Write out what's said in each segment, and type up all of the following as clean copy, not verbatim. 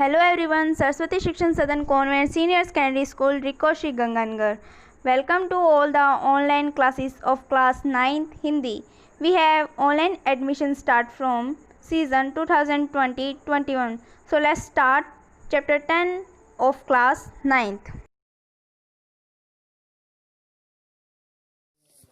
Hello everyone, Saraswati Shikshan Sadan Convent Senior Secondary School, Rikoshi Ganganar. Welcome to all the online classes of class 9th Hindi. We have online admission start from season 2020-21. So let's start chapter 10 of class 9th.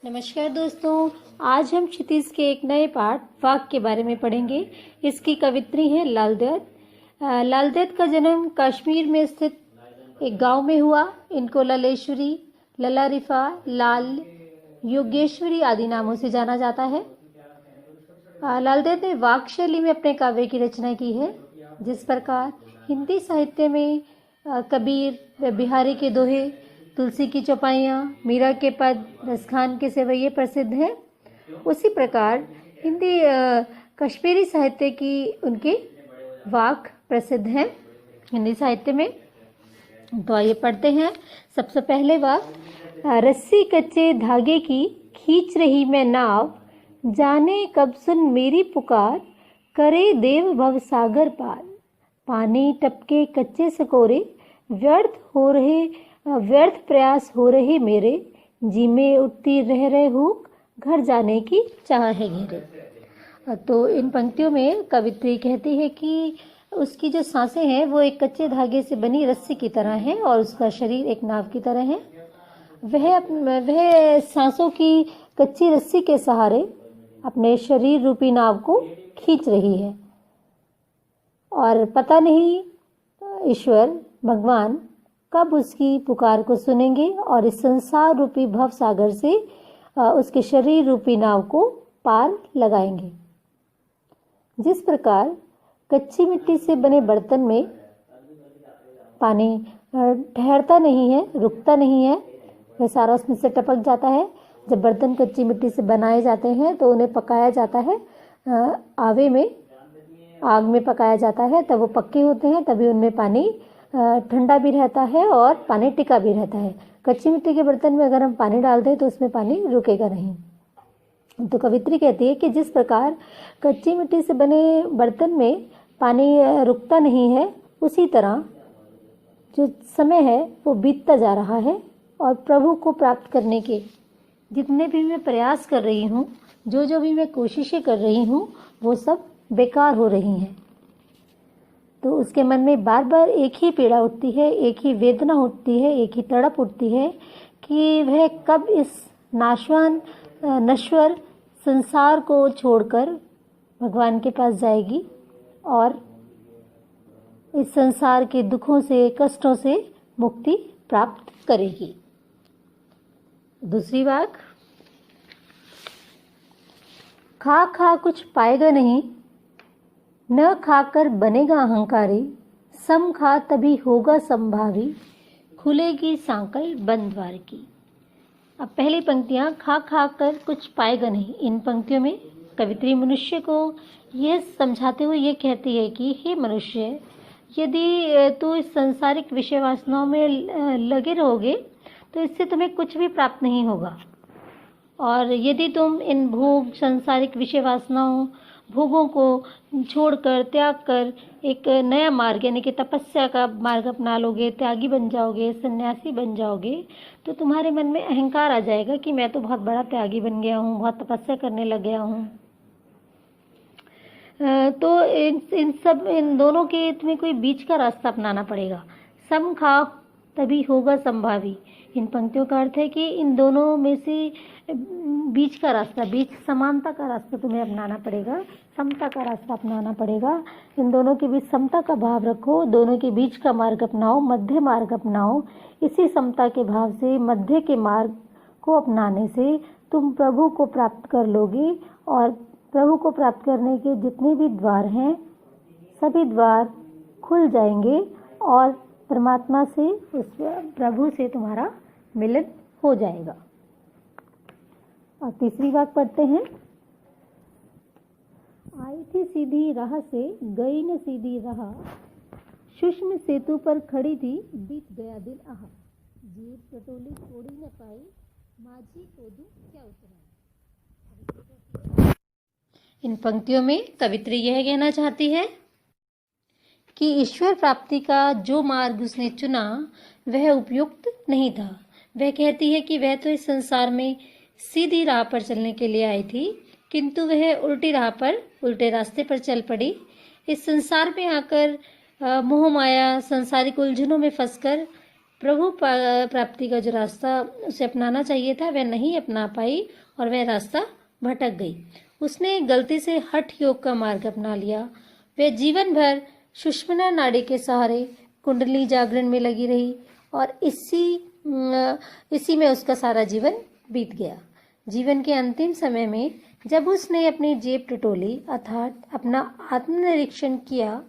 नमस्कार दोस्तों, आज हम क्षितिज के एक नए पाठ वाक के बारे में पढ़ेंगे। इसकी कवित्री है लाल दत्त। लाल दत्त का जन्म कश्मीर में स्थित एक गांव में हुआ। इनको ललेश्वरी, लला रिफा, लाल, योगेश्वरी आदि नामों से जाना जाता है। लाल दत्त ने वाक शैली में अपने काव्य की रचना की है। जिस प्रकार हिंदी साहित्य में कबीर व बिहारी के दोहे, तुलसी की चौपाइयाँ, मीरा के पद, रसखान के सेवैये प्रसिद्ध हैं, उसी प्रकार हिंदी कश्मीरी साहित्य की उनके वाक प्रसिद्ध हैं हिंदी साहित्य में। तो आइए पढ़ते हैं। सबसे पहले वाक। रस्सी कच्चे धागे की खींच रही मैं नाव, जाने कब सुन मेरी पुकार, करे देव भव सागर पार। पानी टपके कच्चे सकोरे, व्यर्थ प्रयास हो रहे मेरे, जी में उठती रह रहे हुक, घर जाने की चाह है घेरे। तो इन पंक्तियों में कवित्री कहती है कि उसकी जो सांसें हैं वो एक कच्चे धागे से बनी रस्सी की तरह है और उसका शरीर एक नाव की तरह है। वह सांसों की कच्ची रस्सी के सहारे अपने शरीर रूपी नाव को खींच रही है और पता नहीं ईश्वर भगवान कब उसकी पुकार को सुनेंगे और इस संसार रूपी भव सागर से उसके शरीर रूपी नाव को पार लगाएंगे। जिस प्रकार कच्ची मिट्टी से बने बर्तन में पानी ठहरता नहीं है, रुकता नहीं है, वह सारा उसमें से टपक जाता है। जब बर्तन कच्ची मिट्टी से बनाए जाते हैं तो उन्हें पकाया जाता है, आग में पकाया जाता है, तब वो पक्के होते हैं, तभी उनमें पानी ठंडा भी रहता है और पानी टिका भी रहता है। कच्ची मिट्टी के बर्तन में अगर हम पानी डाल दें तो उसमें पानी रुकेगा नहीं। तो कवित्री कहती है कि जिस प्रकार कच्ची मिट्टी से बने बर्तन में पानी रुकता नहीं है, उसी तरह जो समय है वो बीतता जा रहा है और प्रभु को प्राप्त करने के जितने भी मैं प्रयास कर रही हूँ, जो भी मैं कोशिशें कर रही हूँ, वो सब बेकार हो रही हैं। तो उसके मन में बार बार एक ही पीड़ा उठती है, एक ही वेदना उठती है, एक ही तड़प उठती है कि वह कब इस नश्वर संसार को छोड़कर भगवान के पास जाएगी और इस संसार के दुखों से, कष्टों से मुक्ति प्राप्त करेगी। दूसरी वाक। खा खा कुछ पाएगा नहीं, न खाकर बनेगा अहंकारी, सम खा तभी होगा संभावी, खुलेगी सांकल बंद द्वार की। अब पहली पंक्तियाँ खा खा कर कुछ पाएगा नहीं। इन पंक्तियों में कवित्री मनुष्य को यह समझाते हुए ये कहती है कि हे मनुष्य, यदि तू इस सांसारिक विषय वासनाओं में लगे रहोगे तो इससे तुम्हें कुछ भी प्राप्त नहीं होगा। और यदि तुम इन सांसारिक विषय वासनाओं, भोगों को छोड़कर, त्याग कर एक नया मार्ग यानी कि तपस्या का मार्ग अपना लोगे, त्यागी बन जाओगे, सन्यासी बन जाओगे, तो तुम्हारे मन में अहंकार आ जाएगा कि मैं तो बहुत बड़ा त्यागी बन गया हूँ, बहुत तपस्या करने लग गया हूँ। तो इन दोनों के तुम्हें कोई बीच का रास्ता अपनाना पड़ेगा। सम खाओ तभी होगा संभावी। इन पंक्तियों का अर्थ है कि इन दोनों में से बीच का रास्ता, बीच समानता का रास्ता तुम्हें अपनाना पड़ेगा, समता का रास्ता अपनाना पड़ेगा। इन दोनों के बीच समता का भाव रखो, दोनों के बीच का मार्ग अपनाओ, मध्य मार्ग अपनाओ। इसी समता के भाव से, मध्य के मार्ग को अपनाने से तुम प्रभु को प्राप्त कर लोगे और प्रभु को प्राप्त करने के जितने भी द्वार हैं, सभी द्वार खुल जाएंगे और परमात्मा से, उस प्रभु से तुम्हारा मिलन हो जाएगा। और तीसरी बात पढ़ते हैं। आई थी सीधी राह से, गई न सीधी राह, सूक्ष्म सेतु पर खड़ी थी, बीत गया दिल आह, जीव टटोली छोड़ी न पाई, माझी को दूं क्या उतराई। इन पंक्तियों में कवित्री यह कहना चाहती है कि ईश्वर प्राप्ति का जो मार्ग उसने चुना वह उपयुक्त नहीं था। वह कहती है कि वह तो इस संसार में सीधी राह पर चलने के लिए आई थी, किंतु वह उल्टी राह पर, उल्टे रास्ते पर चल पड़ी। इस संसार में आकर मोह माया सांसारिक उलझनों में फंसकर प्रभु प्राप्ति का जो रास्ता उसे अपनाना चाहिए था वह नहीं अपना पाई और वह रास्ता भटक गई। उसने गलती से हठ योग का मार्ग अपना लिया। वह जीवन भर सुषुम्ना नाड़ी के सहारे कुंडली जागरण में लगी रही और इसी में उसका सारा जीवन बीत गया। जीवन के अंतिम समय में जब उसने अपनी जेब टटोली अर्थात अपना आत्मनिरीक्षण किया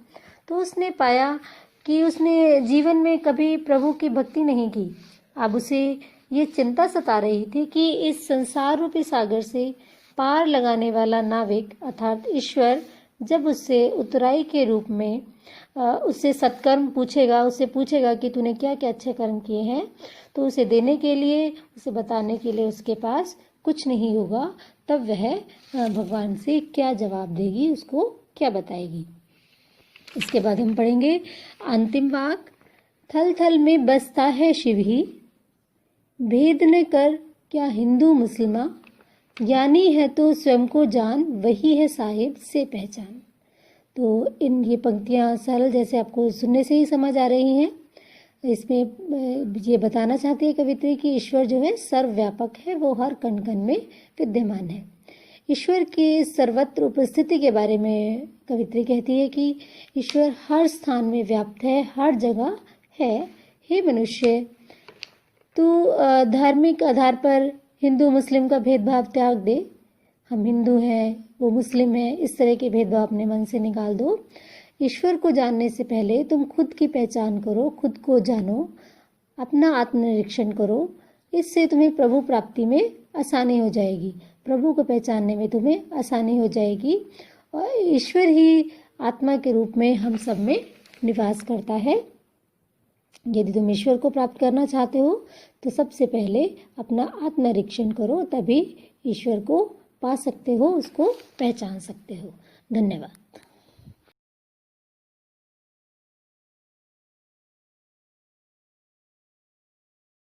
तो उसने पाया कि उसने जीवन में कभी प्रभु की भक्ति नहीं की। अब उसे ये चिंता सता रही थी कि इस संसार रूपी सागर से पार लगाने वाला नाविक अर्थात ईश्वर जब उससे उतराई के रूप में उससे सत्कर्म पूछेगा, उससे पूछेगा कि तूने क्या क्या अच्छे कर्म किए हैं, तो उसे देने के लिए, उसे बताने के लिए उसके पास कुछ नहीं होगा। तब वह भगवान से क्या जवाब देगी, उसको क्या बताएगी। इसके बाद हम पढ़ेंगे अंतिम वाक्य। थल थल में बसता है शिव ही, भेद न कर क्या हिंदू मुसलमान, ज्ञानी है तो स्वयं को जान, वही है साहिब से पहचान। तो ये पंक्तियाँ सरल जैसे आपको सुनने से ही समझ आ रही हैं। इसमें ये बताना चाहती है कवित्री कि ईश्वर जो है सर्वव्यापक है, वो हर कण कण में विद्यमान है। ईश्वर की सर्वत्र उपस्थिति के बारे में कवित्री कहती है कि ईश्वर हर स्थान में व्याप्त है, हर जगह है। हे मनुष्य, तू धार्मिक आधार पर हिंदू मुस्लिम का भेदभाव त्याग दे। हम हिंदू हैं, वो मुस्लिम है, इस तरह के भेदभाव अपने मन से निकाल दो। ईश्वर को जानने से पहले तुम खुद की पहचान करो, खुद को जानो, अपना आत्मनिरीक्षण करो। इससे तुम्हें प्रभु प्राप्ति में आसानी हो जाएगी, प्रभु को पहचानने में तुम्हें आसानी हो जाएगी। और ईश्वर ही आत्मा के रूप में हम सब में निवास करता है। यदि तुम ईश्वर को प्राप्त करना चाहते हो तो सबसे पहले अपना आत्मनिरीक्षण करो, तभी ईश्वर को पा सकते हो, उसको पहचान सकते हो। धन्यवाद।